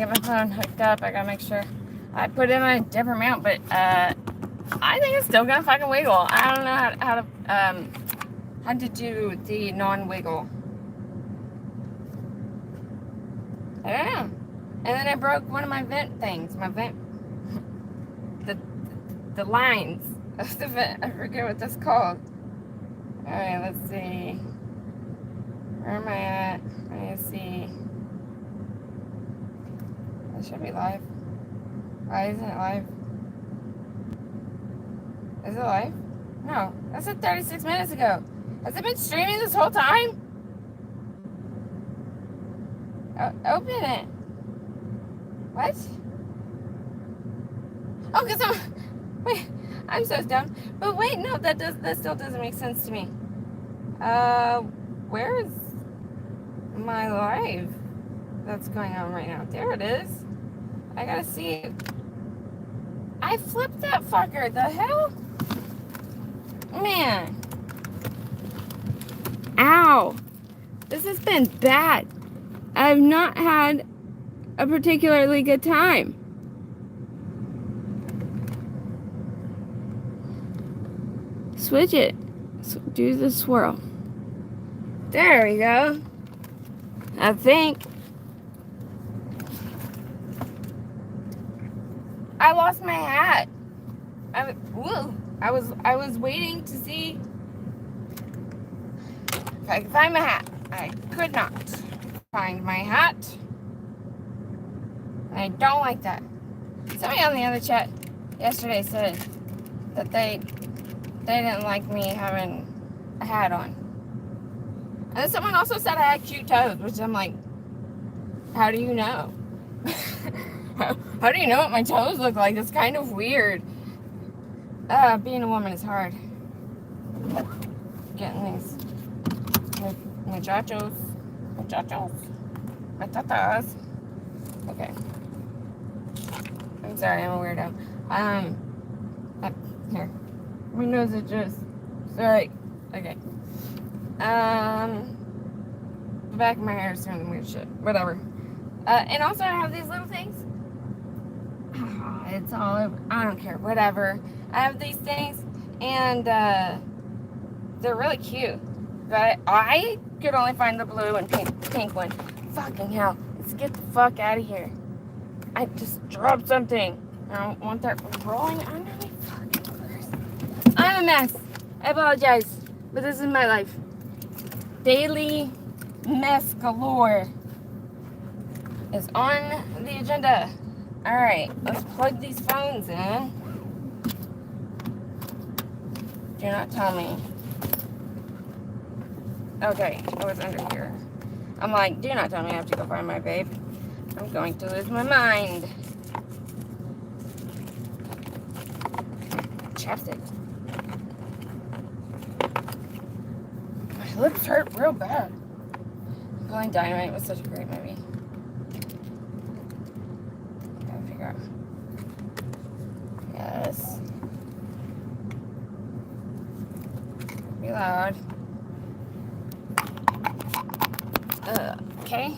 get my phone hooked up. I gotta make sure I put in a different mount, but I think it's still gonna fucking wiggle. I don't know how to do the non-wiggle. I don't know. And then I broke one of my vent things. The lines of the vent. I forget what that's called. Alright, let's see. Where am I at? Let's see. It should be live. Why isn't it live? Is it live? No. That said 36 minutes ago. Has it been streaming this whole time? Open it. What? Oh, because wait, I'm so dumb. But wait, no, that still doesn't make sense to me. Where is my live that's going on right now? There it is. I gotta see it. I flipped that fucker. The hell? Man. Ow. This has been bad. I've not had a particularly good time. Switch it. Do the swirl. There we go. I think. I lost my hat. I was waiting to see if I could find my hat. I could not find my hat. I don't like that. Somebody on the other chat yesterday said that they didn't like me having a hat on. And then someone also said I had cute toes, which I'm like, how do you know? How do you know what my toes look like? It's kind of weird. Being a woman is hard. Getting these muchachos, my tatas. Okay. I'm sorry, I'm a weirdo. Here. My nose is just, sorry. Okay. The back of my hair is doing weird shit. Whatever. And also I have these little things. It's all over. I don't care. Whatever. I have these things, and they're really cute. But I could only find the blue and pink one. Fucking hell. Let's get the fuck out of here. I just dropped something. I don't want that rolling under me. Fucking purse. I'm a mess. I apologize. But this is my life. Daily mess galore is on the agenda. Alright, let's plug these phones in. Do not tell me. Okay, it was under here. I'm like, do not tell me I have to go find my vape. I'm going to lose my mind. Chapstick. My lips hurt real bad. Napoleon Dynamite was such a great movie. Gotta figure out. Yes. Be loud. Okay.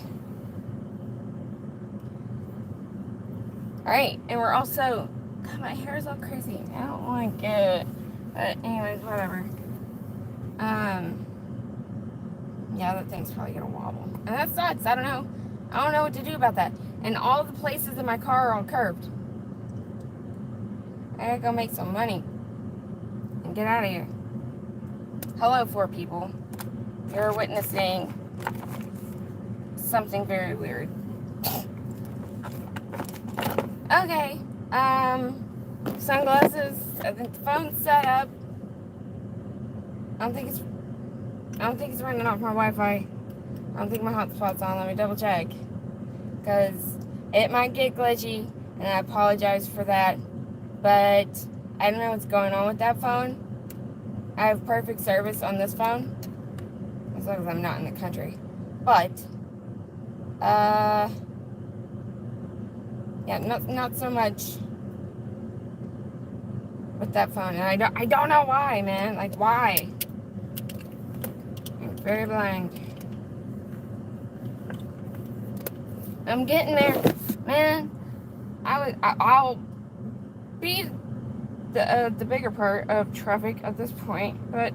Alright, and we're also... God, my hair is all crazy. I don't like it. But anyways, whatever. Yeah, that thing's probably gonna wobble. And that sucks. I don't know what to do about that. And all the places in my car are all curved. I gotta go make some money. And get out of here. Hello, 4 people. You're witnessing something very weird. Okay. Sunglasses. I think the phone's set up. I don't think it's running off my Wi-Fi. I don't think my hotspot's on. Let me double check. Because it might get glitchy, and I apologize for that. But I don't know what's going on with that phone. I have perfect service on this phone. As long as I'm not in the country. But, yeah, not so much with that phone. And I don't know why, man. Like, why? I'm very blind. I'm getting there. Man, I'll be the bigger part of traffic at this point, but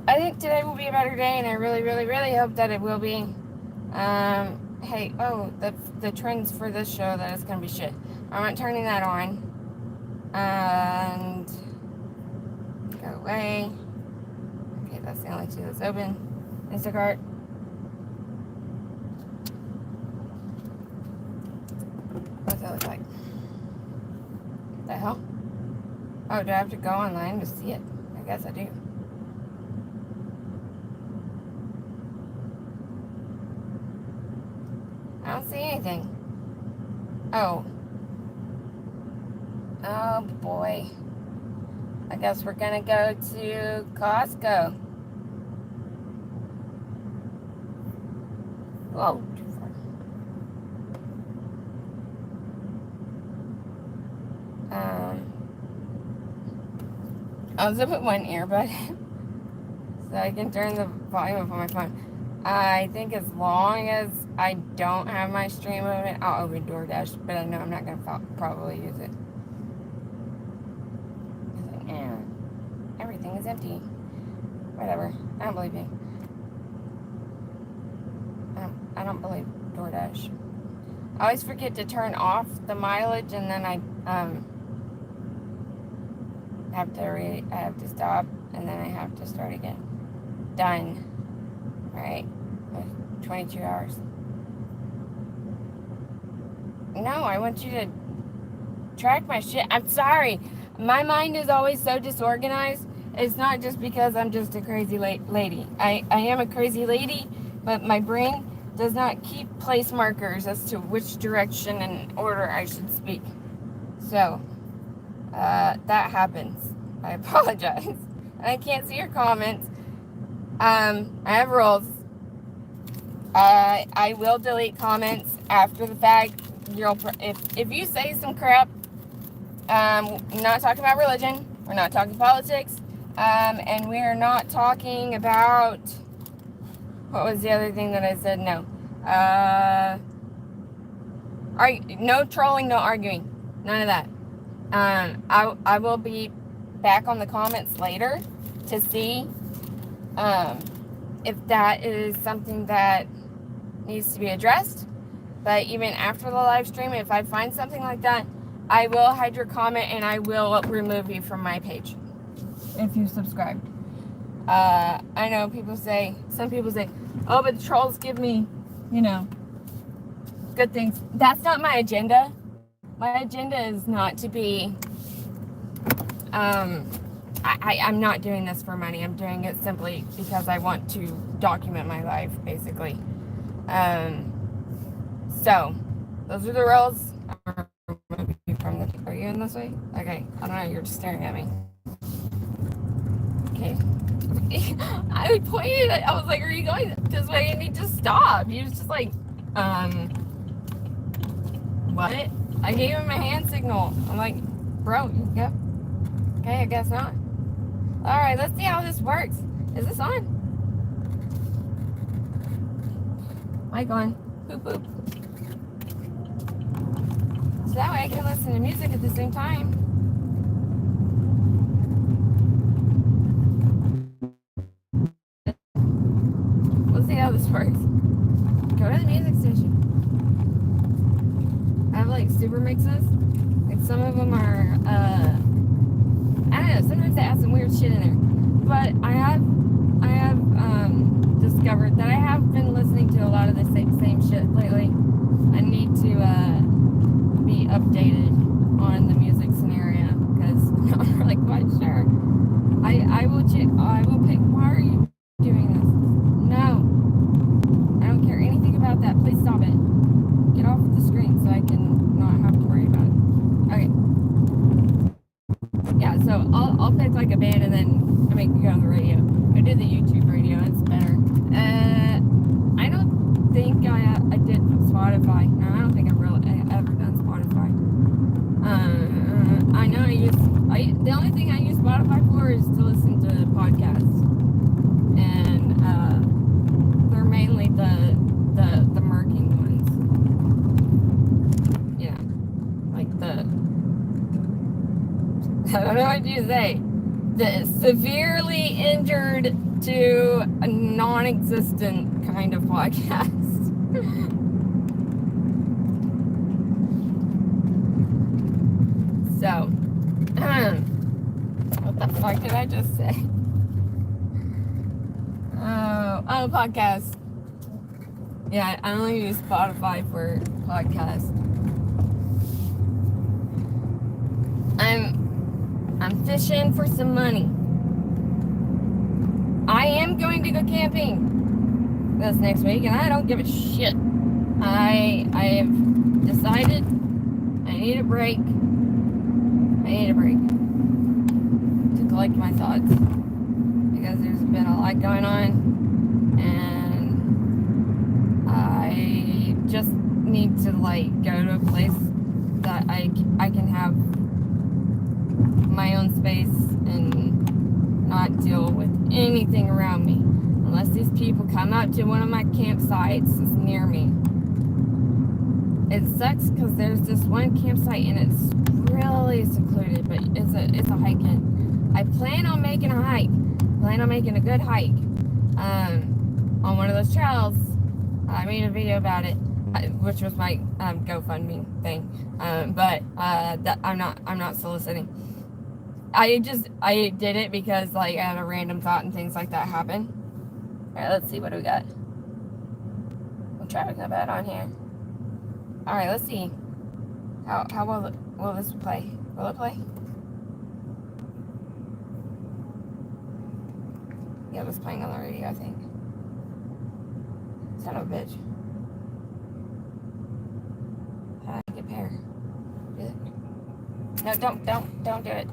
I think today will be a better day, and I really, really, really hope that it will be. Hey, oh, the trends for this show, that is gonna be shit. I'm not turning that on. And go away. Okay, that's the only two that's open. Instacart. What's that look like? The hell? Oh, do I have to go online to see it? I guess I do. I don't see anything. Oh. Oh boy. I guess we're gonna go to Costco. Whoa, too far. I'll put one earbud so I can turn the volume up on my phone. I think as long as I don't have my stream open, I'll open DoorDash, but I know I'm not gonna probably use it. Yeah, everything is empty. Whatever. I don't believe you. I don't believe DoorDash. I always forget to turn off the mileage, and then I have to stop, and then I have to start again. Done. Right? 22 hours. No, I want you to track my shit. I'm sorry. My mind is always so disorganized. It's not just because I'm just a crazy lady. I am a crazy lady, but my brain does not keep place markers as to which direction and order I should speak. So, that happens. I apologize. I can't see your comments. I have rules. I will delete comments after the fact. If you say some crap, we're not talking about religion. We're not talking politics. And we're not talking about, what was the other thing that I said? No. No trolling, no arguing. None of that. I will be back on the comments later to see if that is something that needs to be addressed. But even after the live stream, if I find something like that, I will hide your comment and I will remove you from my page if you subscribed. I know some people say, oh, but the trolls give me, good things. That's not my agenda. My agenda is not to be, I'm not doing this for money. I'm doing it simply because I want to document my life, basically. So, those are the rules. Are you in this way? Okay, I don't know, you're just staring at me. Okay. I pointed, I was like, are you going this way? And he just stopped. He was just like, what? I gave him a hand signal. I'm like, bro, yep. Okay, I guess not. Alright, let's see how this works. Is this on? Mic on. Boop, boop. So that way I can listen to music at the same time. We'll see how this works. Go to the music station. I have like super mixes. Like some of them are, I don't know, sometimes they add some weird shit in there. But I have discovered that I have been listening to a lot of the same shit lately. I need to be updated on the music scenario because I'm not really quite sure. I will pick. Why are you doing this? No, I don't care anything about that. Please stop it. Get off the screen so I can not have to worry about it. Okay. Yeah, so I'll pick like a band and then I make it go on the radio. I did the YouTube radio. It's better. I don't think I did Spotify. No, I don't think I've ever done Spotify. I know the only thing I use Spotify for is to listen to podcasts, and they're mainly the murking ones. I don't know what you say. The severely injured to a non-existent kind of podcast. So, what the fuck did I just say? Oh, podcast. Yeah, I only use Spotify for podcasts. I'm fishing for some money. I am going to go camping this next week, and I don't give a shit. I have decided I need a break. To collect my thoughts, because there's been a lot going on, and I just need to go to a place that I can have my own space and not deal with anything around me, unless these people come out to one of my campsites that's near me. It sucks because there's this one campsite and it's really secluded, but it's a hike in. I plan on making a hike. Plan on making a good hike on one of those trails. I made a video about it, which was my GoFundMe thing. But that I'm not soliciting. I did it because I had a random thought and things like that happen. All right, let's see what do we got. No traffic, not bad on here. All right, let's see. How will this play? Will it play? Yeah, it was playing on the radio, I think. Son of a bitch. How do I get pair? Do it? No, don't do it.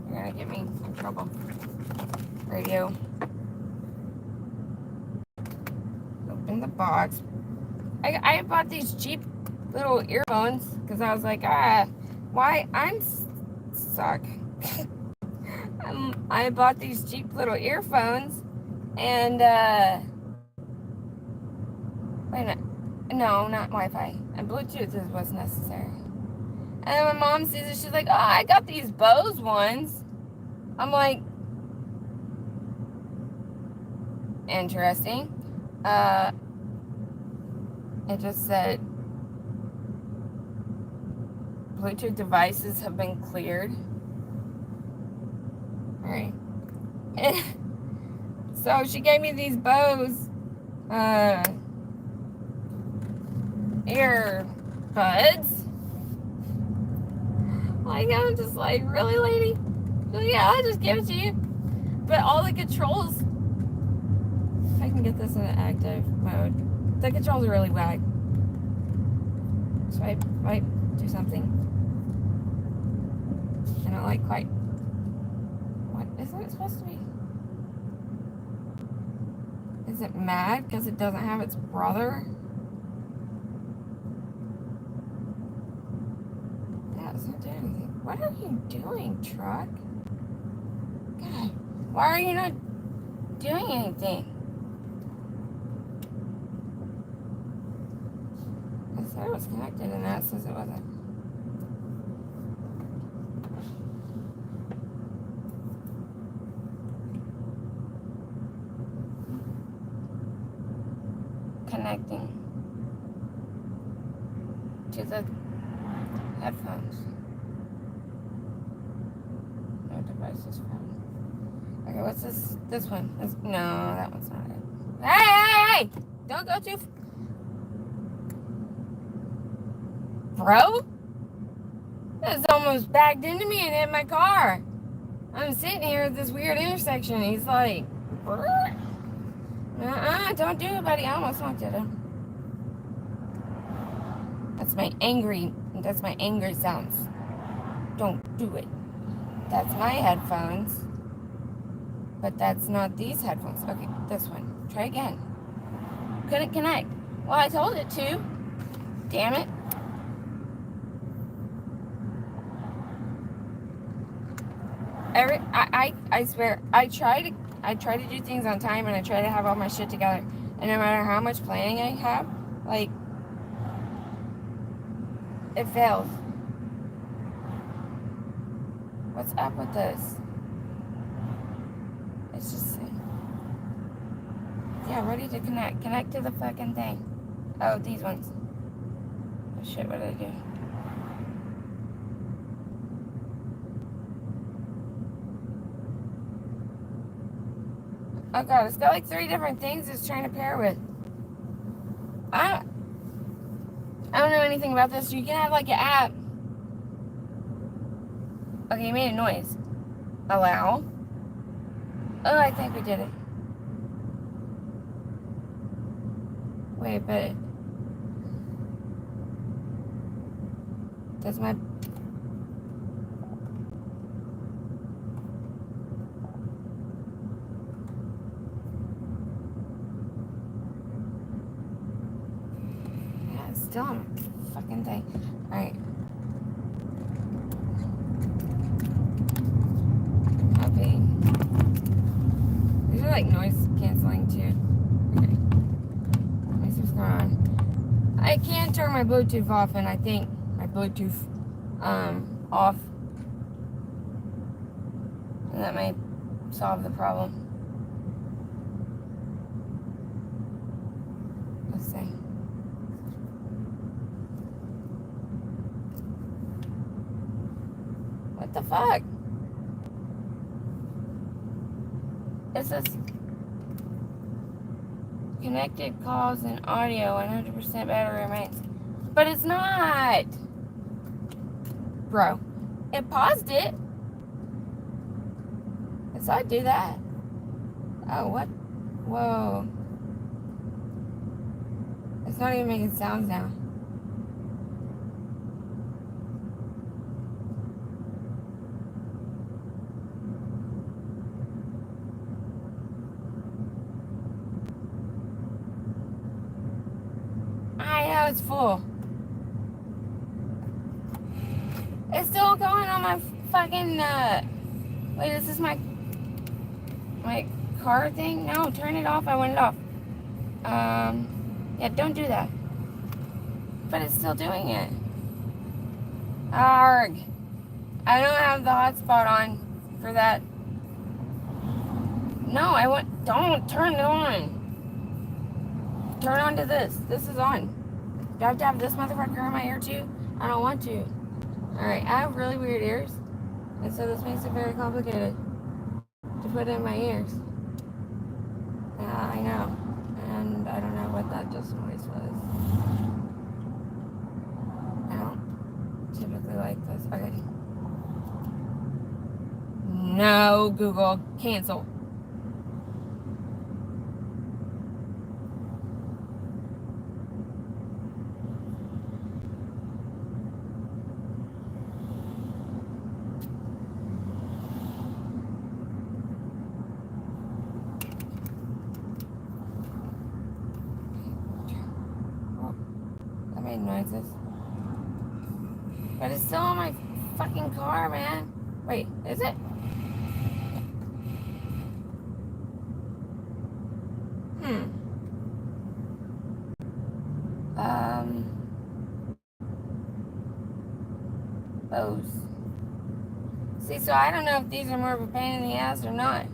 You're gonna get me in trouble. Radio. Open the box. I bought these cheap little earphones because I was like, why I'm suck. I bought these cheap little earphones, and wait a minute, no, not Wi-Fi, and Bluetooth is what's necessary. And then my mom sees it, she's like, oh, I got these Bose ones. I'm like, interesting. It just said Bluetooth devices have been cleared. Alright. So she gave me these Bose earbuds. I'm just like, really, lady? Yeah, I'll just give it to you. But all the controls, if I can get this in active mode, the controls are really whack. Swipe, do something. I don't like quite. What isn't it supposed to be? Is it mad because it doesn't have its brother? Yeah, it's not doing anything. What are you doing, truck? God, why are you not doing anything? I said it was connected and that says it wasn't. Connecting to the headphones. No devices found. Okay, what's this? This one? No, that one's not it. Hey! Don't go too. Bro? That's almost backed into me and hit my car. I'm sitting here at this weird intersection. He's like, don't do it, buddy. I almost looked at him. That's my angry sounds. Don't do it. That's my headphones. But that's not these headphones. Okay, this one. Try again. Couldn't connect. Well, I told it to. Damn it. I swear, I try to do things on time, and I try to have all my shit together. And no matter how much planning I have, it fails. What's up with this? It's just... Yeah, ready to connect. Connect to the fucking thing. Oh, these ones. Oh shit, what did I do? Oh god, it's got like 3 different things it's trying to pair with. I don't know anything about this. You can have like an app. Okay, you made a noise. Allow. Oh, I think we did it. Wait, but... Does my... Yeah, it's still on my fucking thing. Alright. Happy. These are like noise canceling too. Okay. Let me see what's going on. I can turn my Bluetooth off, and I think my Bluetooth off. And that may solve the problem. Let's see. What the fuck? It says connected calls and audio, 100% battery remains. But it's not! Bro, it paused it. So I do that. Oh, what? Whoa. It's not even making sounds now. I know it's full. It's still going on my fucking, wait, is this my car thing? No, turn it off. I want it off. Yeah, don't do that. But it's still doing it. Arg. I don't have the hotspot on for that. No, don't turn it on. Turn on to this. This is on. Do I have to have this motherfucker in my ear too? I don't want to. Alright, I have really weird ears. And so this makes it very complicated to put in my ears. Yeah, I know. And I don't know what that just noise was. I don't typically like this. Okay. No, Google. Cancel. Noises. But it's still on my fucking car, man. Wait, is it? Bose. See, so I don't know if these are more of a pain in the ass or not.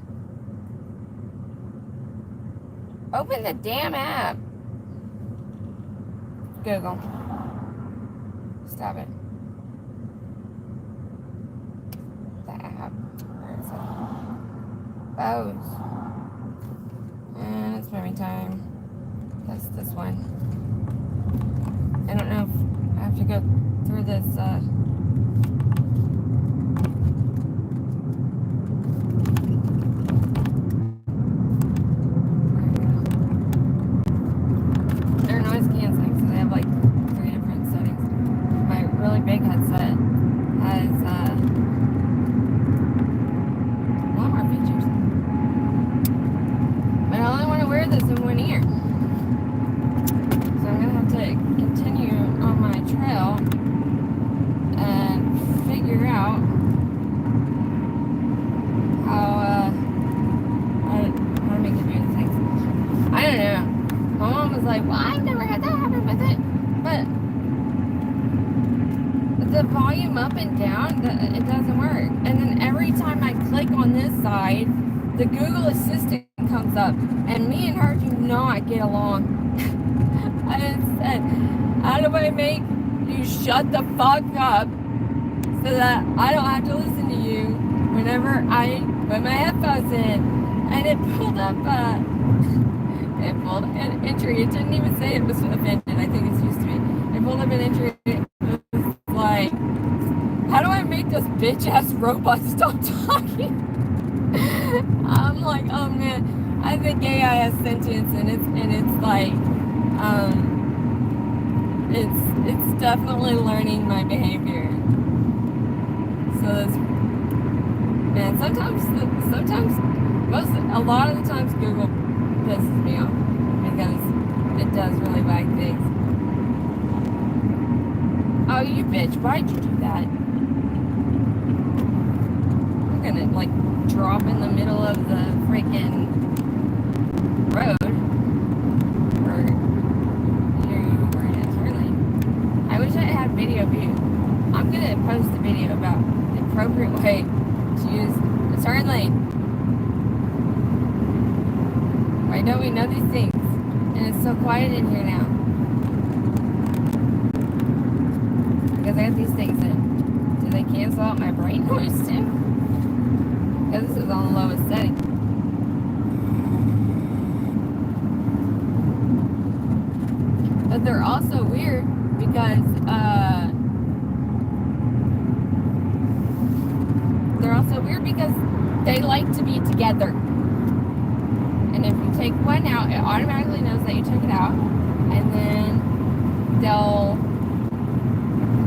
Open the damn app. Google. Stop it. The app. Where is it? Bose. And it's memory time. That's this one. I don't know if I have to go through this, they're noise canceling, so they have like 3 different settings. My really big headset has, a lot more features. But I only want to wear this in one ear. So I'm going to have to continue on my trail and the volume up and down, it doesn't work. And then every time I click on this side, the Google Assistant comes up, and me and her do not get along. I said, how do I make you shut the fuck up so that I don't have to listen to you whenever I put my headphones in? And it pulled up, it pulled an entry. It didn't even say it was offended. I think it's used to be. It pulled up an entry. It was like, how do I make this bitch ass robot stop talking? I'm like, oh man, I think AI has sentience, and it's like, it's definitely learning my behavior. So that's, man, a lot of the times Google pisses me off because it does really bad things. Oh, you bitch, why'd you do that? I'm gonna, like, drop in the middle of the freaking road. Or here you were in a turn lane. I wish I had video view. I'm gonna post a video about the appropriate way to use the turn lane. Why don't we know these things? And it's so quiet in here now. Because I got these things in. Do they cancel out my brain noise too? Because this is on the lowest setting. But they're also weird because they like to be together. And if you take one out, it automatically knows that you took it out, and then they'll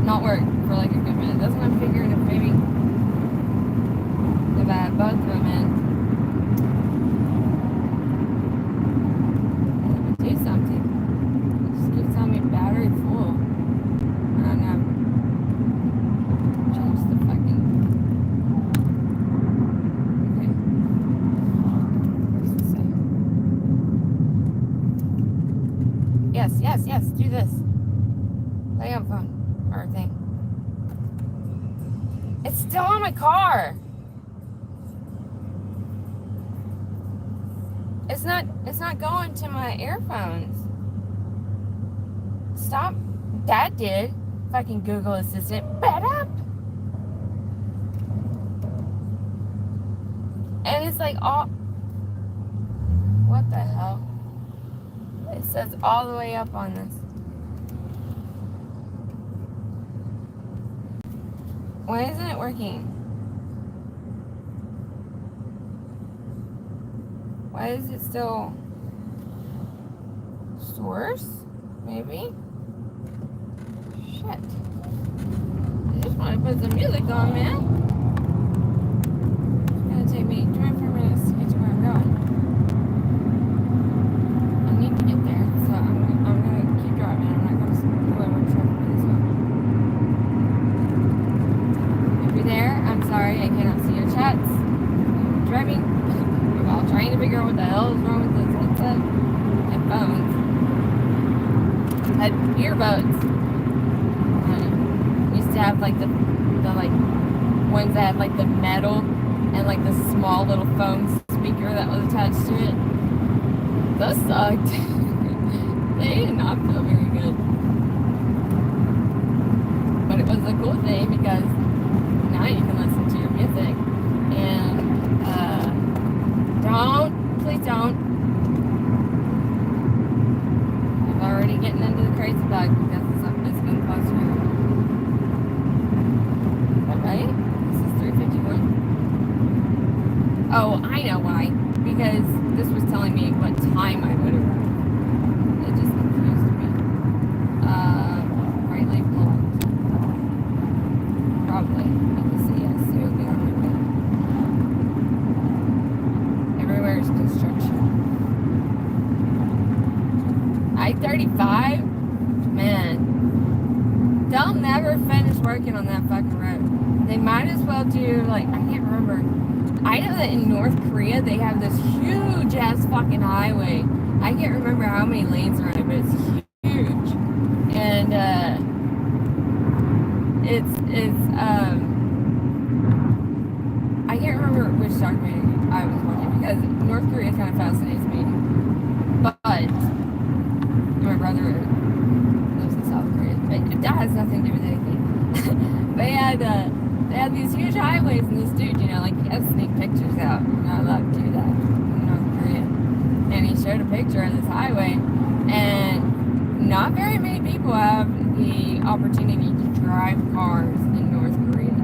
not work for like a good minute. That's what I'm figuring, if maybe if I have both of them in, and it would do something. It just keeps telling me battery full. I don't know. Change the fucking. Okay. What's it say? Yes, do this. Play on phone. Or thing. It's still on my car. It's not going to my earphones. Stop. That did. Fucking Google Assistant. Bed up. And it's like all. What the hell? It says all the way up on this. Why isn't it working? Why is it still source? Maybe? Shit. I just want to put some music on, man. It's gonna take me 24 minutes to get to where I'm going. I need to get there, so I'm gonna keep driving. I'm not gonna go over traffic for this one. There, I'm sorry, I cannot see your chats. I'm driving. We're all trying to figure out what the hell is wrong with this headset and phones. I had earbuds. Used to have like the like ones that had like the metal and like the small little foam speaker that was attached to it. Those sucked. They did not feel very good. But it was a cool thing because now you can listen to your music. And please don't. I'm already getting into the crazy bug because it's been close to me. Right? This is 3:51. Oh, I know why. Because this was telling me what time I would arrive. It just confused me. Right light blocked. Probably. Everywhere is construction. I-35? Man. They'll never finish working on that fucking road. They might as well do, like, I can't remember. I know that in North Korea they have this huge ass fucking highway. I can't remember how many lanes are on it, but it's huge. And I can't remember which documentary I was watching because North Korea kind of fascinates me. But my brother lives in South Korea. But that has nothing to do with anything. They had these huge highways, and this dude, like he had to sneak pictures out. You're not allowed to do that in North Korea. And he showed a picture of this highway, and not very many people have the opportunity to drive cars in North Korea.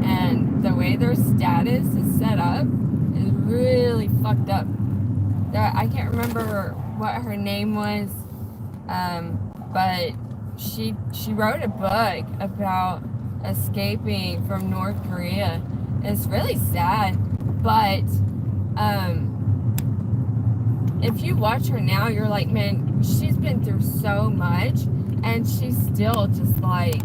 And the way their status is set up is really fucked up. I can't remember what her name was, but she wrote a book about escaping from North Korea. It's really sad, but if you watch her now, you're like, man, she's been through so much, and she's still just like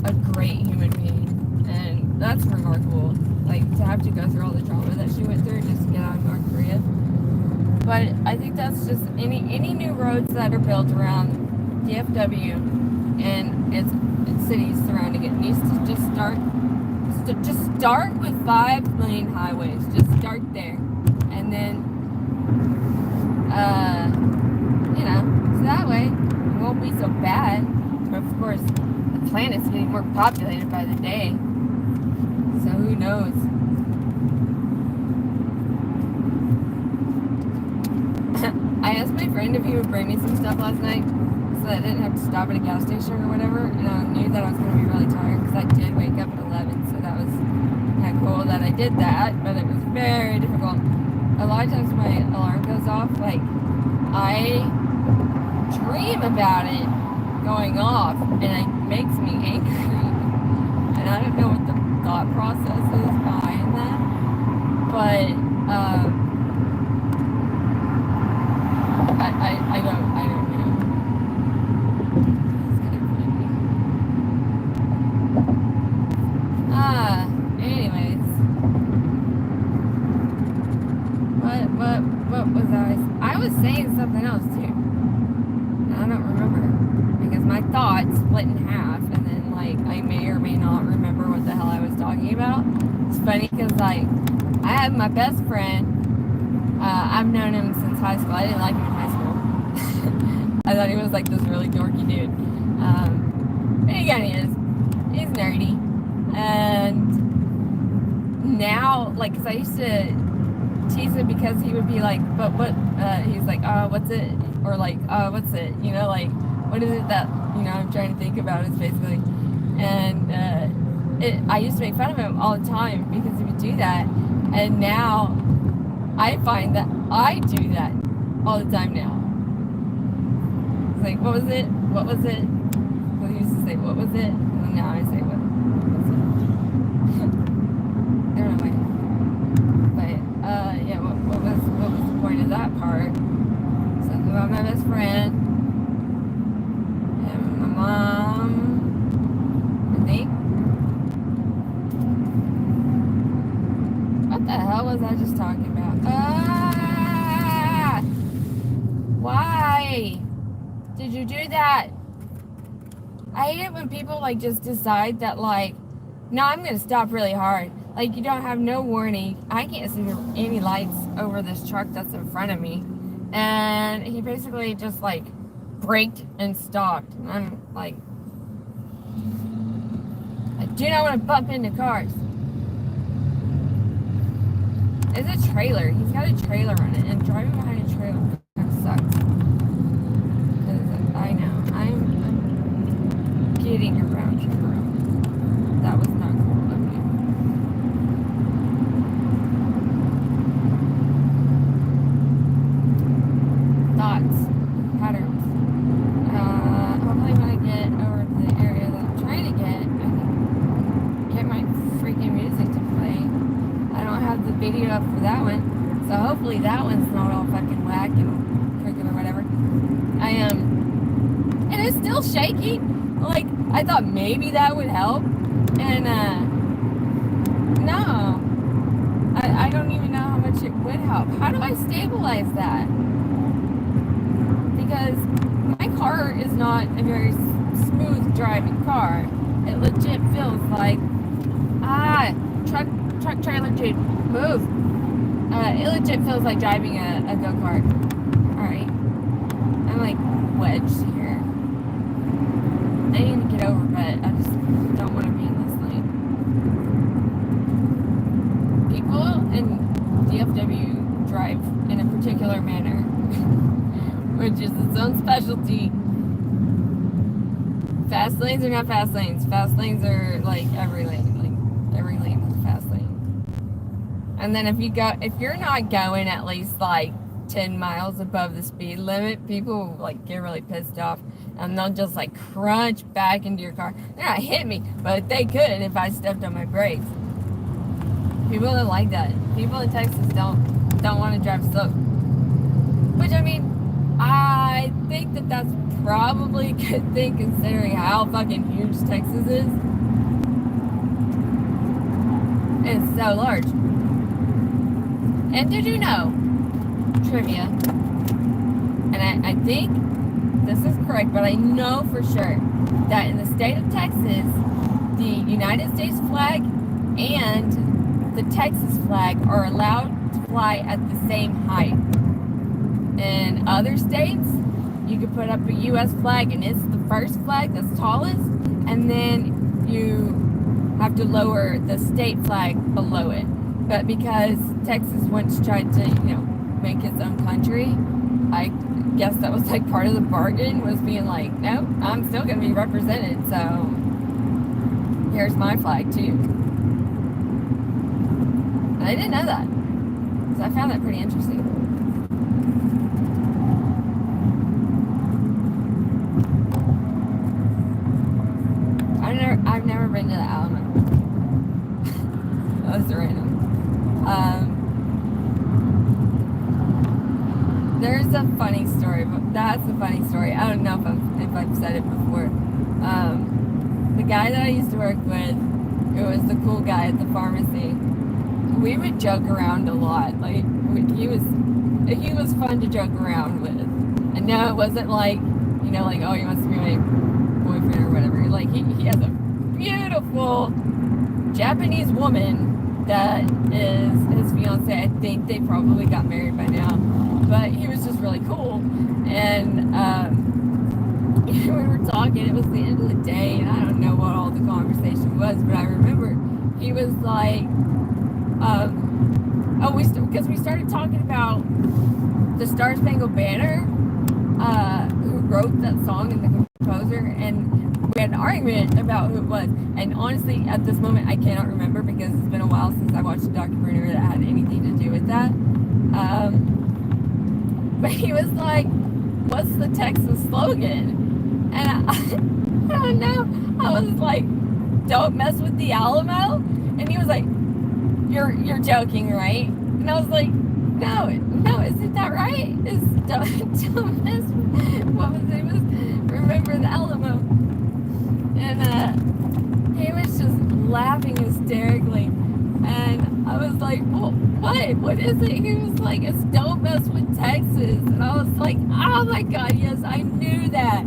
a great human being, and that's remarkable. Like, to have to go through all the trauma that she went through just to get out of North Korea. But I think that's just any new roads that are built around DFW and its cities surrounding it needs to just start with 5 main highways. Just start there, and then so that way it won't be so bad. But of course, the planet's getting more populated by the day, so who knows? I asked my friend if he would bring me some stuff last night so that I didn't have to stop at a gas station or whatever, and I knew that I was going to be really tired because I did wake up at 11, so that was kind of cool that I did that, but it was very difficult. A lot of times my alarm goes off, like, I dream about it going off, and it makes me angry, and I don't know what the thought process is behind that, but, I don't know. Anyways. What was I was saying something else too. I don't remember. Because my thoughts split in half, and then, like, I may or may not remember what the hell I was talking about. It's funny because, like, I have my best friend. I've known him since high school. I didn't like him in high school. I thought he was like this really dorky dude. But again, he is. He's nerdy. And now, like, because I used to tease him because he would be like, but what, he's like, what's it? Or like, what's it? Like, what is it that, I'm trying to think about is basically. And I used to make fun of him all the time because he would do that. And now I find that I do that all the time now. It's like, what was it? What was it? Well, he used to say, what was it? And now I say, what was it? I don't know why. But, yeah, what was the point of that part? Something about my best friend. And my mom, I think. What the hell was I just talking about? Why did you do that? I hate it when people, like, just decide that, like, no, I'm going to stop really hard. Like, you don't have no warning. I can't see any lights over this truck that's in front of me. And he basically just, like, braked and stopped. And I'm like, I do not want to bump into cars. It's a trailer. He's got a trailer on it. And driving behind a trailer kind of sucks. I know. I'm getting around you, bro. That was not cool of me. Thoughts. Patterns. Hopefully when I get over to the area that I'm trying to get, I can get my freaking music to play. I don't have the video up for that one. So hopefully that one's not all fucking whack and crooked or whatever. And it's still shaky. Like, I thought maybe that would help. And, no. I don't even know how much it would help. How do I stabilize that? Because my car is not a very smooth driving car. It legit feels like, truck trailer dude, move. It legit feels like driving a go-kart. Alright. I'm like wedged here. I need to get over, but I just don't want to be in this lane. People in DFW drive in a particular manner, which is its own specialty. Fast lanes are not fast lanes. Fast lanes are like every lane. Like every lane is a fast lane. And then if you're not going at least like 10 miles above the speed limit, people like get really pissed off and they'll just like crunch back into your car. They're not hitting me, but they could if I stepped on my brakes. People don't like that. People in Texas don't want to drive slow. Which, I mean, I think that's probably a good thing considering how fucking huge Texas is. It's so large. And did you know, trivia, and I think this is correct, but I know for sure that in the state of Texas, the United States flag and the Texas flag are allowed to fly at the same height. In other states, you can put up a U.S. flag and it's the first flag that's tallest, and then you have to lower the state flag below it. But because Texas once tried to, make its own country, I guess that was like part of the bargain, was being like, no, I'm still going to be represented, so here's my flag too. And I didn't know that, so I found that pretty interesting. I've never been to the Alamo. That was random. There's a funny story, but that's a funny story. I don't know if I've said it before. The guy that I used to work with, who was the cool guy at the pharmacy, we would joke around a lot. Like he was fun to joke around with. And no, it wasn't like, like, oh, he wants to be my boyfriend or whatever. Like he has a beautiful Japanese woman that is his fiance. I think they probably got married by now, but he was just really cool. And we were talking, it was the end of the day, and I don't know what all the conversation was, but I remember he was like, because we started talking about the Star Spangled Banner, who wrote that song and the composer, and we had an argument about who it was. And honestly, at this moment, I cannot remember because it's been a while since I watched a documentary that had anything to do with that. But he was like, what's the Texas slogan? And I don't know. I was like, don't mess with the Alamo? And he was like, you're joking, right? And I was like, no, isn't that right? It's don't mess with, what was it? It was remember the Alamo. And he was just laughing hysterically. And I was like, well, what is it? He was like, it's don't mess with Texas. And I was like, oh my God, yes, I knew that.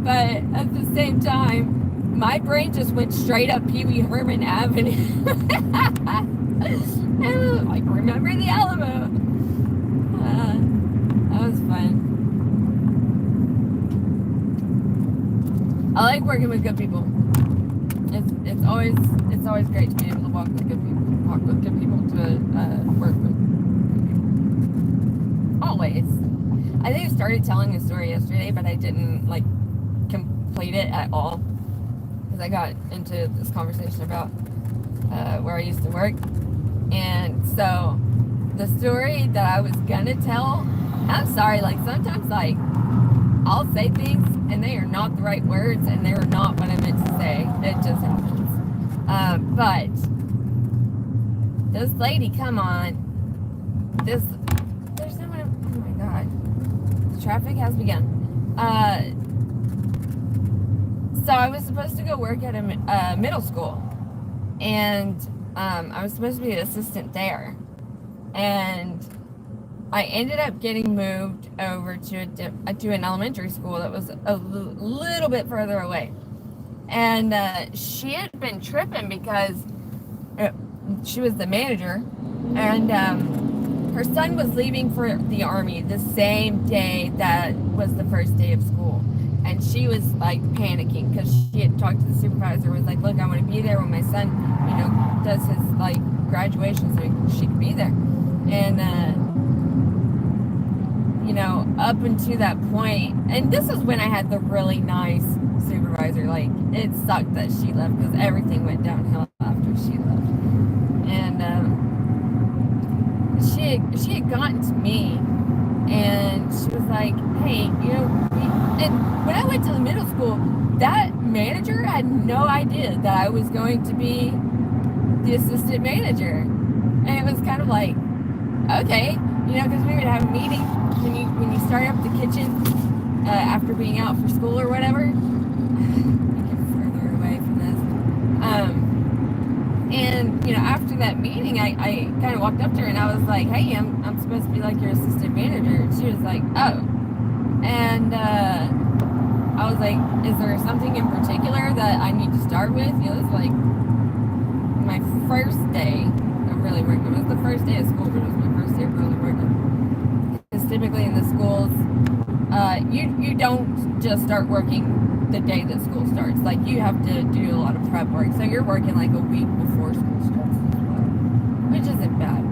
But at the same time, my brain just went straight up Pee Wee Herman Avenue. And I was like, remember the Alamo. That was fun. I like working with good people. It's always great to be able to walk with good people to work with people. Always. I think I started telling a story yesterday, but I didn't complete it at all because I got into this conversation about where I used to work. And so the story that I was gonna tell, I'm sorry, sometimes I'll say things and they are not the right words and they are not what I meant to say. It just happens. But this lady, come on. There's someone, oh my God. The traffic has begun. So I was supposed to go work at a middle school. And I was supposed to be an assistant there. And I ended up getting moved over to an elementary school that was a little bit further away. And she had been tripping because she was the manager, and her son was leaving for the Army the same day that was the first day of school. And she was like panicking because she had talked to the supervisor, was like, look, I want to be there when my son, does his like graduation so she could be there. And, up until that point, and this is when I had the really nice supervisor, like, it sucked that she left because everything went downhill after she left. And she had gotten to me, and she was like, hey, and when I went to the middle school, that manager had no idea that I was going to be the assistant manager. And it was kind of like, okay, because we would have a meeting when you start up the kitchen after being out for school or whatever. Get further away from this. And after that meeting, I kind of walked up to her and I was like, hey, I'm supposed to be like your assistant manager. And she was like, oh. And I was like, is there something in particular that I need to start with? This is like my first day of really working. It was the first day of school, but it was my first day of really working. Because typically in the schools, you don't just start working the day that school starts. Like, you have to do a lot of prep work. So you're working like a week before school starts as well, which isn't bad.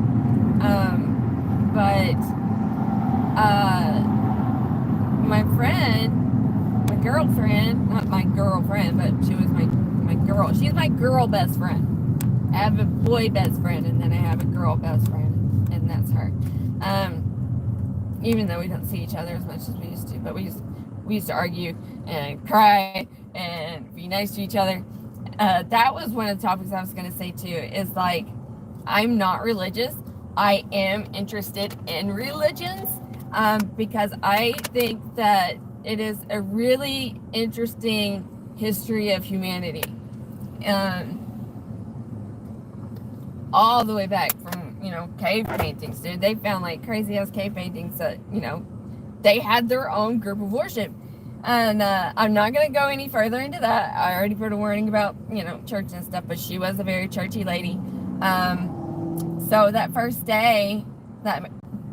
My girlfriend, not my girlfriend, but she was my girl. She's my girl best friend. I have a boy best friend, and then I have a girl best friend, and that's her. Even though we don't see each other as much as we used to, but we used to argue and cry and be nice to each other. That was one of the topics I was going to say too, is like, I'm not religious. I am interested in religions, because I think that it is a really interesting history of humanity. All the way back from, cave paintings, dude. They found like crazy ass cave paintings that, they had their own group of worship. And I'm not going to go any further into that. I already put a warning about, church and stuff, but she was a very churchy lady. So that first day, that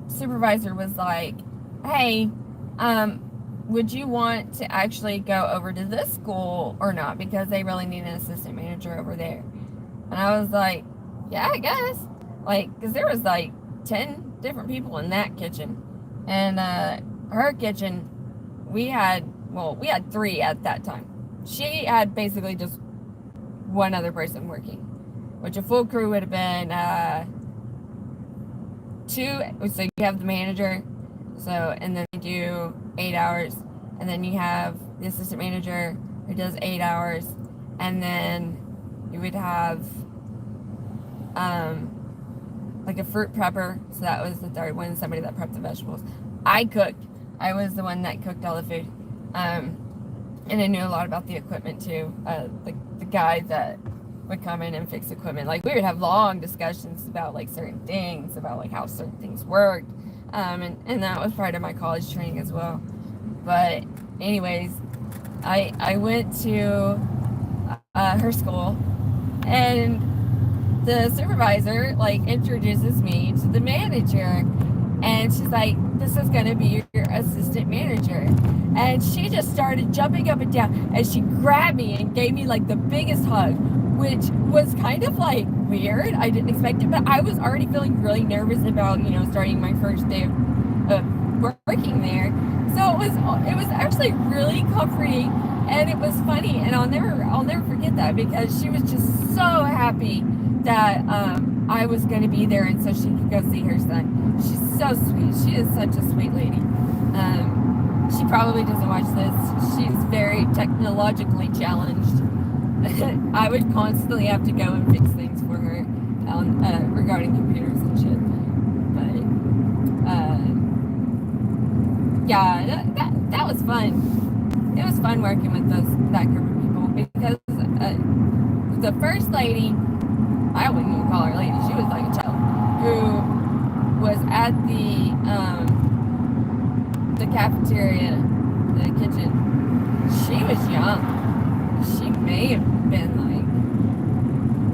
supervisor was like, hey, would you want to actually go over to this school or not? Because they really need an assistant manager over there. And I was like, yeah, I guess. Like, because there was like 10 different people in that kitchen. And her kitchen, we had 3 at that time. She had basically just one other person working, which a full crew would have been 2. So you have the manager, and then you do 8 hours, and then you have the assistant manager who does 8 hours, and then you would have like a fruit prepper. So that was the third one, somebody that prepped the vegetables. I cooked. I was the one that cooked all the food. And I knew a lot about the equipment too. Like the guy that would come in and fix equipment. Like, we would have long discussions about like certain things, about like how certain things worked. And that was part of my college training as well. But anyways, I went to her school, and the supervisor like introduces me to the manager, and she's like, this is going to be your assistant manager. And she just started jumping up and down, and she grabbed me and gave me like the biggest hug, which was kind of like weird. I didn't expect it, but I was already feeling really nervous about, starting my first day of working there. So it was actually really comforting, and it was funny, and I'll never forget that, because she was just so happy that I was going to be there, and so she could go see her son. She's so sweet. She is such a sweet lady. She probably doesn't watch this. She's very technologically challenged. I would constantly have to go and fix things for her regarding computers and shit. But yeah, that was fun. It was fun working with that group of people, because the first lady, I wouldn't even call her a lady, she was like a child, who was at the cafeteria, the kitchen. She was young. She may have been like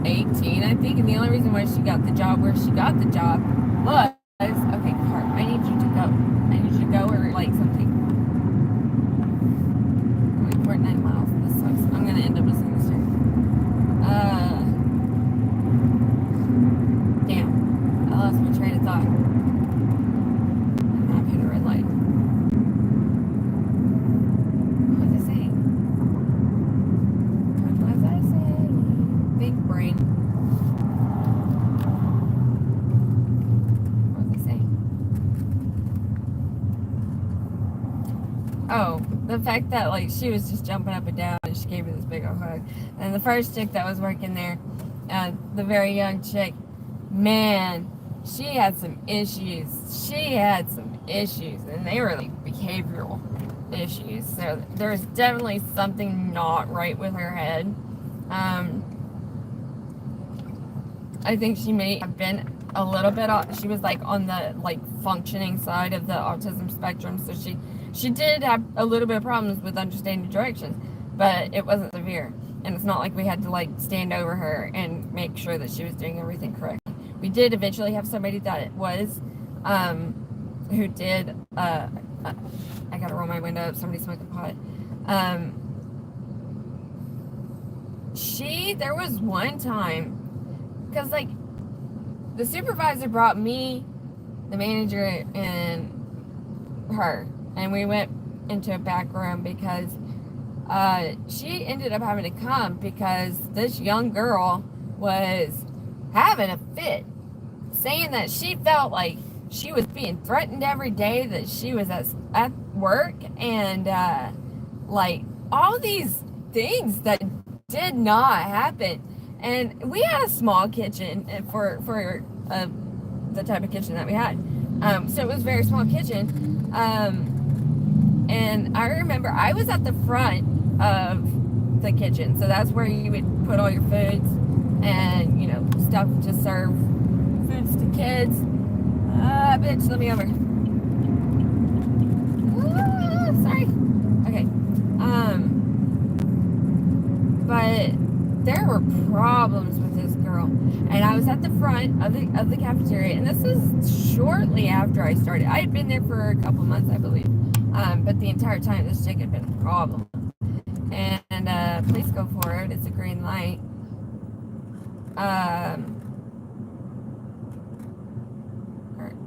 18, I think, and the only reason why she got the job where she got the job was, okay, Cart, I need you to go. I need you to go or like something. Wait, 49 miles. This sucks. I'm gonna end up missing this turn. Damn. I lost my train of thought. I've hit a red light. What was I saying? What was I saying? Big brain. What was I saying? Oh, the fact that like she was just jumping up and down and she gave me this big old hug. And the first chick that was working there, the very young chick, man, she had some issues. She had some issues, and they were like behavioral issues. So there's definitely something not right with her head. I think she may have been a little bit, she was like on the like functioning side of the autism spectrum. So she did have a little bit of problems with understanding directions, but it wasn't severe. And it's not like we had to like stand over her and make sure that she was doing everything correctly. We did eventually have somebody that was, who did, I gotta roll my window up, somebody's smoking pot. There was one time, because like, the supervisor brought me, the manager, and her, and we went into a back room because she ended up having to come because this young girl was having a fit, saying that she felt like she was being threatened every day that she was at work, and like all these things that did not happen. And we had a small kitchen for the type of kitchen that we had, so it was a very small kitchen. And I remember I was at the front of the kitchen, so that's where you would put all your foods and, you know, stuff to serve foods to kids. Bitch, let me over. Sorry. Okay. But there were problems with this girl, and I was at the front of the cafeteria, and this is shortly after I started. I had been there for a couple months, I believe, but the entire time this chick had been a problem. And please go forward. It's a green light.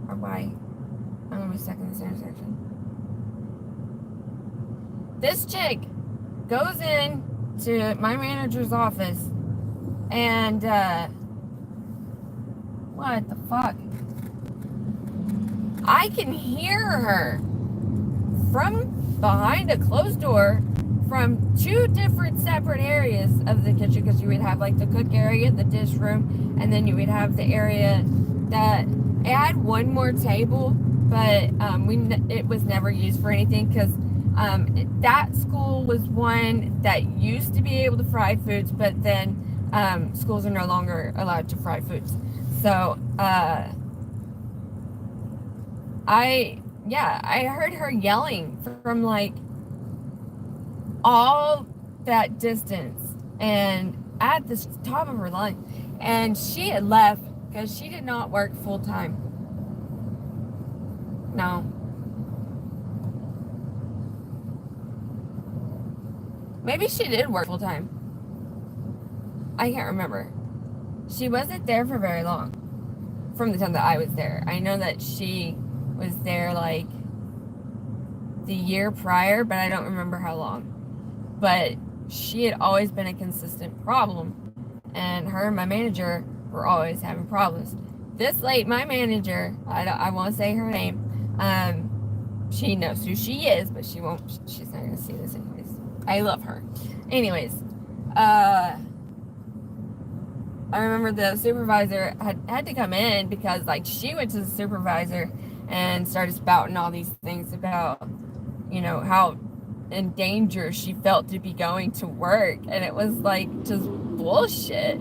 Or why? I'm gonna be stuck in this intersection. This chick goes in to my manager's office, and what the fuck? I can hear her from behind a closed door from two different separate areas of the kitchen, because you would have like the cook area, the dish room, and then you would have the area that it had one more table, but it was never used for anything, because that school was one that used to be able to fry foods, but then schools are no longer allowed to fry foods. So I heard her yelling from like all that distance and at the top of her lungs, and she had left because she did not work full time. No. Maybe she did work full time. I can't remember. She wasn't there for very long from the time that I was there. I know that she was there like the year prior, but I don't remember how long. But she had always been a consistent problem, and her and my manager were always having problems. This late, my manager, I won't say her name, she knows who she is, but she's not going to see this anyways. I love her. Anyways, I remember the supervisor had to come in because like she went to the supervisor and started spouting all these things about, you know, how in danger she felt to be going to work, and it was like just bullshit.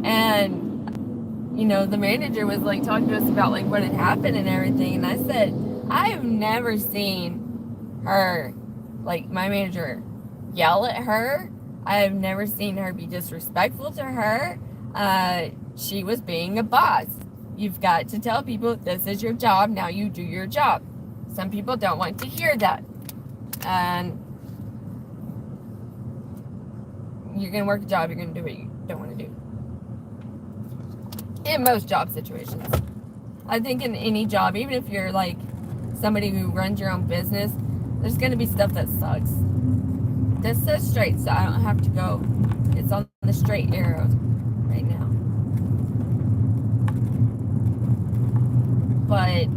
And the manager was like talking to us about like what had happened and everything. And I said, I have never seen her, like my manager, yell at her. I have never seen her be disrespectful to her. She was being a boss. You've got to tell people this is your job. Now you do your job. Some people don't want to hear that. And you're going to work a job. You're going to do what you don't want to do. In most job situations. I think in any job, even if you're like somebody who runs your own business, there's going to be stuff that sucks. This says straight, so I don't have to go. It's on the straight arrow right now. But,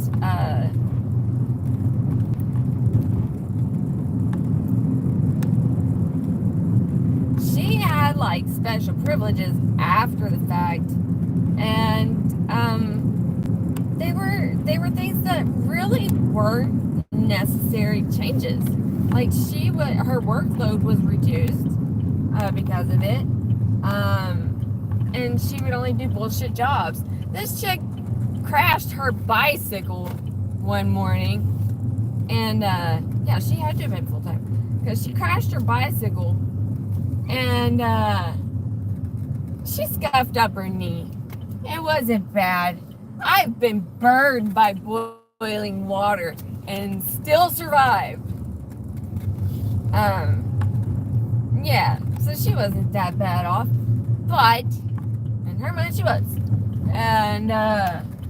she had like special privileges after the fact, and they were things that really weren't necessary changes. Like her workload was reduced because of it, and she would only do bullshit jobs. This chick crashed her bicycle one morning, and yeah, she had to have been full time because she crashed her bicycle, and she scuffed up her knee. It wasn't bad. I've been burned by boiling water and still survived. Yeah, so she wasn't that bad off, but in her mind she was. And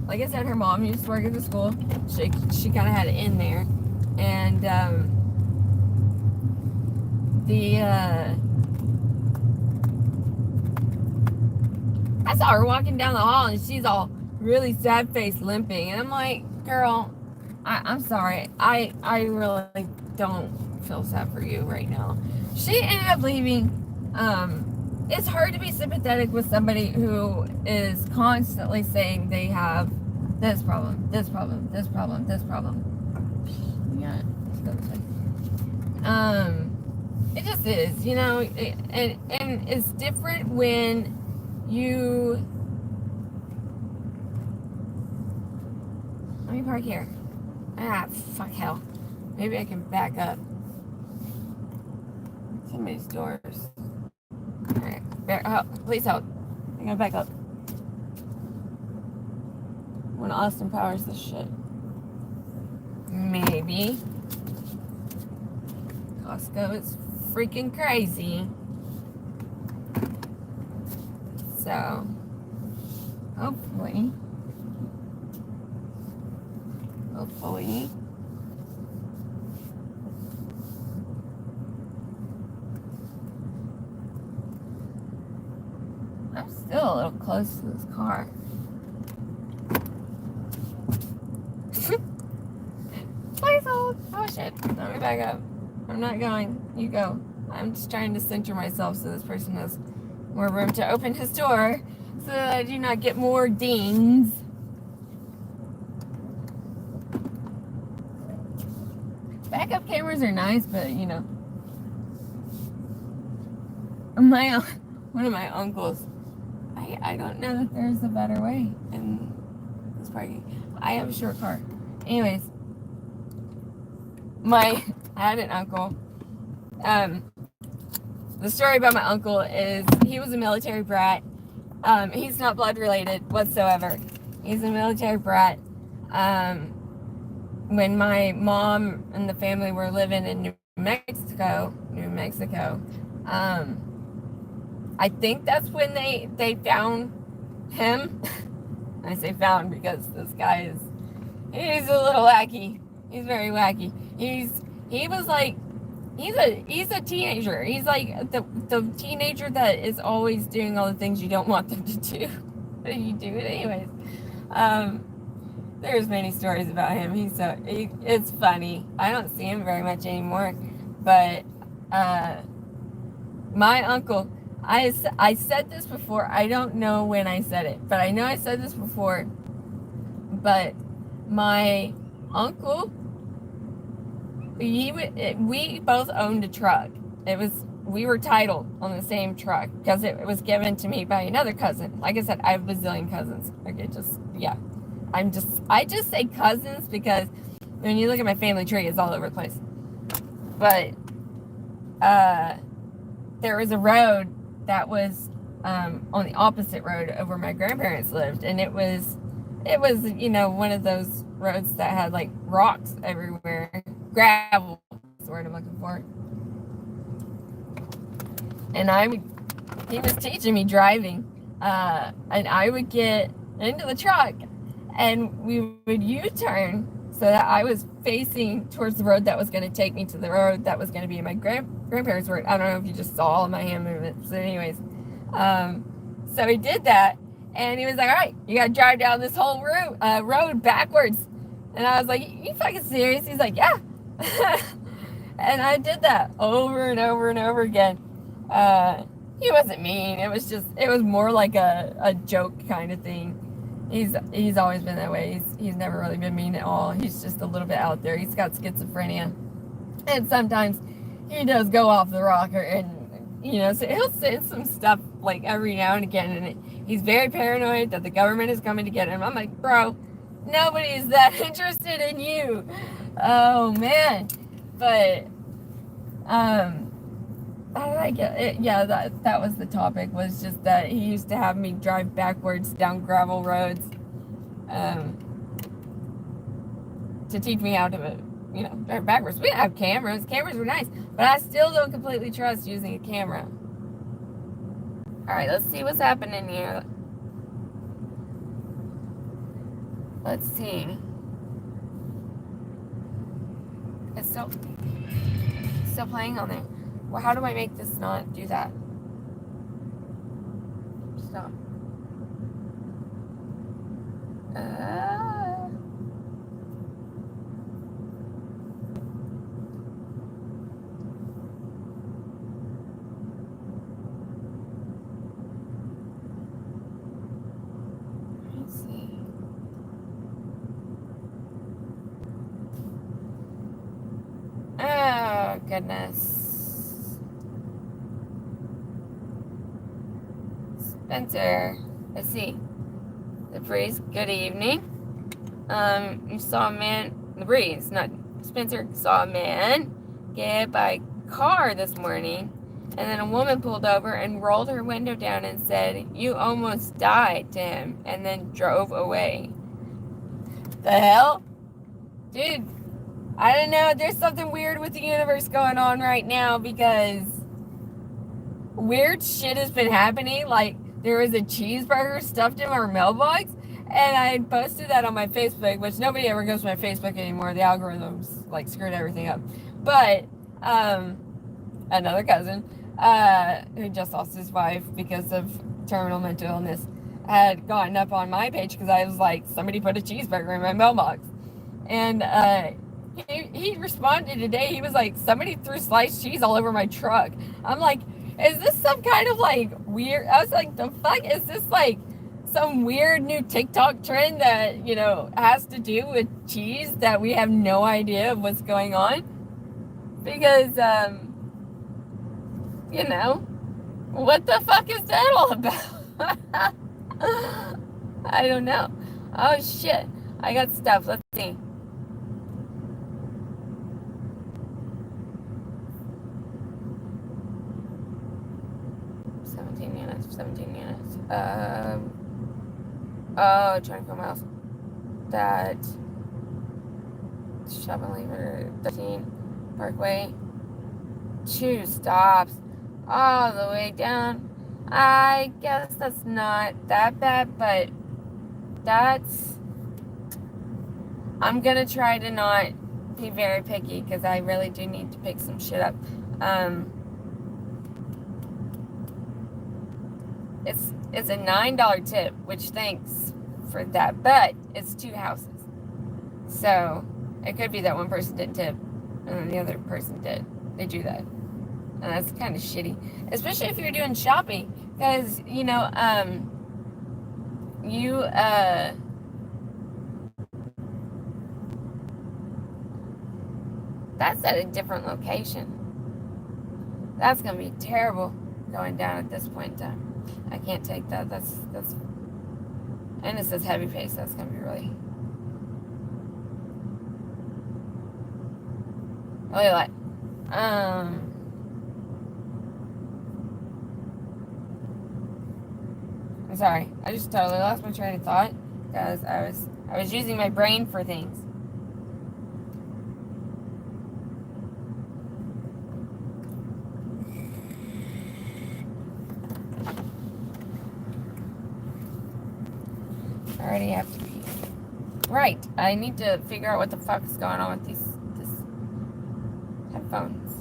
like I said, her mom used to work at the school. She kind of had it in there, and I saw her walking down the hall, and she's all really sad face, limping, and I'm like, girl, I'm sorry, I really don't feel sad for you right now. She ended up leaving. It's hard to be sympathetic with somebody who is constantly saying they have this problem, this problem, this problem, this problem. Yeah, it just is, and it's different when you. Let me park here. Fuck hell. Maybe I can back up. Somebody's doors. Alright. Please help. I'm gonna back up. When Austin Powers this shit. Maybe. Costco is freaking crazy. So, hopefully. I'm still a little close to this car. Please hold. Oh shit. Let me back up. I'm not going. You go. I'm just trying to center myself so this person has more room to open his door so that I do not get more dings. Backup cameras are nice, but one of my uncles, I don't know that there's a better way in this parking. I have a short car. Anyways, I had an uncle. The story about my uncle is he was a military brat. He's not blood related whatsoever. He's a military brat. When my mom and the family were living in New Mexico, I think that's when they found him. I say found because this guy he's a little wacky. He's very wacky. He's a teenager. He's like the teenager that is always doing all the things you don't want them to do, but you do it anyways. There's many stories about him. It's funny. I don't see him very much anymore, but my uncle, I said this before. I don't know when I said it, but I know I said this before. But my uncle, we both owned a truck. It was we were titled on the same truck because it was given to me by another cousin. Like I said, I have a bazillion cousins. Okay, yeah. I just say cousins because when you look at my family tree, it's all over the place. But there was a road that was on the opposite road of where my grandparents lived, and it was one of those roads that had like rocks everywhere, gravel. That's the word I'm looking for. And he was teaching me driving, and I would get into the truck, and we would U-turn so that I was facing towards the road that was going to take me to the road that was going to be my grandparents' road. I don't know if you just saw all my hand movements. So anyways, so he did that, and he was like, all right, you got to drive down this whole road backwards. And I was like, you fucking serious? He's like, yeah. And I did that over and over and over again. He wasn't mean. It was more like a joke kind of thing. He's always been that way. He's never really been mean at all. He's just a little bit out there. He's got schizophrenia, and sometimes he does go off the rocker, and so he'll say some stuff like every now and again, and he's very paranoid that the government is coming to get him. I'm like, bro, nobody's that interested in you. Oh man. But how did I get it? Yeah, that was the topic, was just that he used to have me drive backwards down gravel roads to teach me how to, drive backwards. We didn't have cameras. Cameras were nice, but I still don't completely trust using a camera. All right, let's see what's happening here. Let's see. It's still playing on there. Well, how do I make this not do that? Stop. Let's see. Oh, goodness. Spencer, let's see. The Breeze, good evening. You saw a man, the Breeze, not Spencer, saw a man get hit by a car this morning, and then a woman pulled over and rolled her window down and said, "You almost died," to him, and then drove away. The hell? Dude, I don't know. There's something weird with the universe going on right now, because weird shit has been happening. Like, there was a cheeseburger stuffed in our mailbox, and I had posted that on my Facebook, which nobody ever goes to my Facebook anymore. The algorithms, like, screwed everything up. But, another cousin, who just lost his wife because of terminal mental illness, had gotten up on my page because I was like, somebody put a cheeseburger in my mailbox. And, he responded today. He was like, somebody threw sliced cheese all over my truck. I'm like, is this some kind of like weird? I was like, the fuck is this, like some weird new TikTok trend that has to do with cheese that we have no idea of what's going on? Because what the fuck is that all about? I don't know. Oh shit, I got stuff. Let's see. Seventeen units. Oh, 24 miles. That Shop and Lever 13 Parkway. 2 stops all the way down. I guess that's not that bad, but I'm gonna try to not be very picky, because I really do need to pick some shit up. It's a $9 tip, which thanks for that, but it's 2 houses. So it could be that one person didn't tip and then the other person did. They do that. And that's kind of shitty, especially if you're doing shopping, because that's at a different location. That's gonna be terrible going down at this point in time. I can't take that. That's and it says heavy pace. That's gonna be really light. I'm sorry. I just totally lost my train of thought because I was using my brain for things. I already have to pee. Right. I need to figure out what the fuck is going on with these headphones.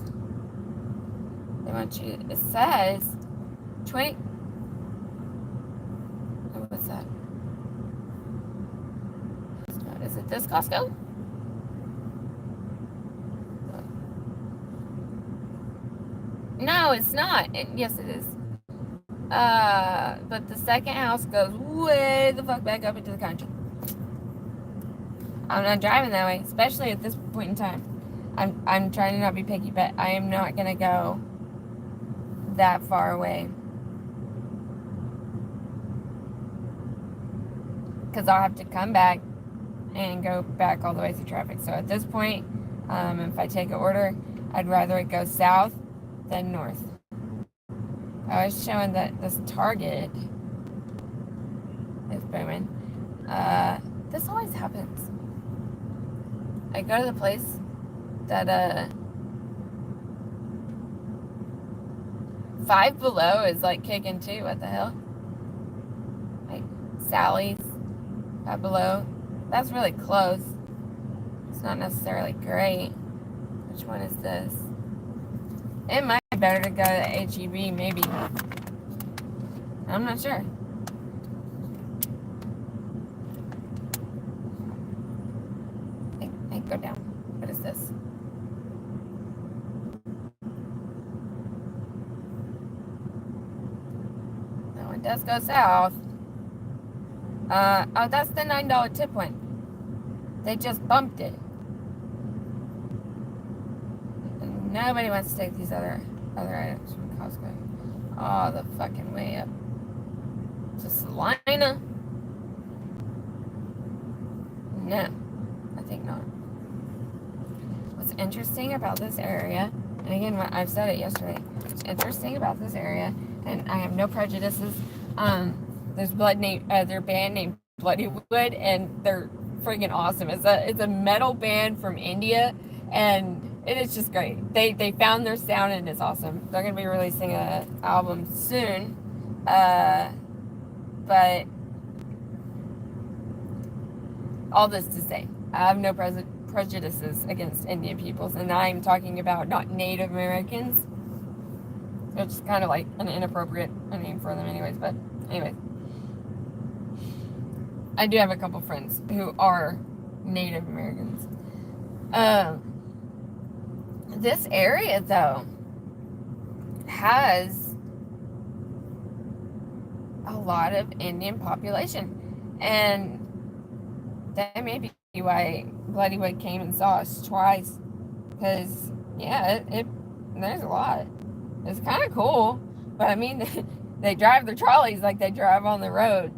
They want you. It says 20. Oh, what's that? Is it this Costco? No, it's not. Yes, it is. But the second house goes way the fuck back up into the country. I'm not driving that way, especially at this point in time. I'm trying to not be picky, but I am not gonna go that far away. Because I'll have to come back and go back all the way through traffic. So at this point, if I take an order, I'd rather it go south than north. I was showing that this Target is booming. This always happens. I go to the place that Five Below is like kicking too. What the hell? Like Sally's, Five Below. That's really close. It's not necessarily great. Which one is this? It might be better to go to H-E-B, maybe. I'm not sure. Hey, go down. What is this? That one does go south. Oh, that's the $9 tip one. They just bumped it. And nobody wants to take these other items from Costco. Oh, the fucking way up. Just Salina. No, I think not. What's interesting about this area, and again, I've said it yesterday, what's interesting about this area, and I have no prejudices, there's their band named Bloodywood, and they're freaking awesome. It's a metal band from India, and it is just great. They found their sound, and it's awesome. They're gonna be releasing an album soon, but all this to say, I have no prejudices against Indian peoples, and I'm talking about not Native Americans. It's kind of like an inappropriate name for them, anyways. But anyways, I do have a couple friends who are Native Americans. This area, though, has a lot of Indian population, and that may be why Bloodywood came and saw us twice. Because, yeah, there's a lot. It's kind of cool, but I mean, they drive their trolleys like they drive on the road.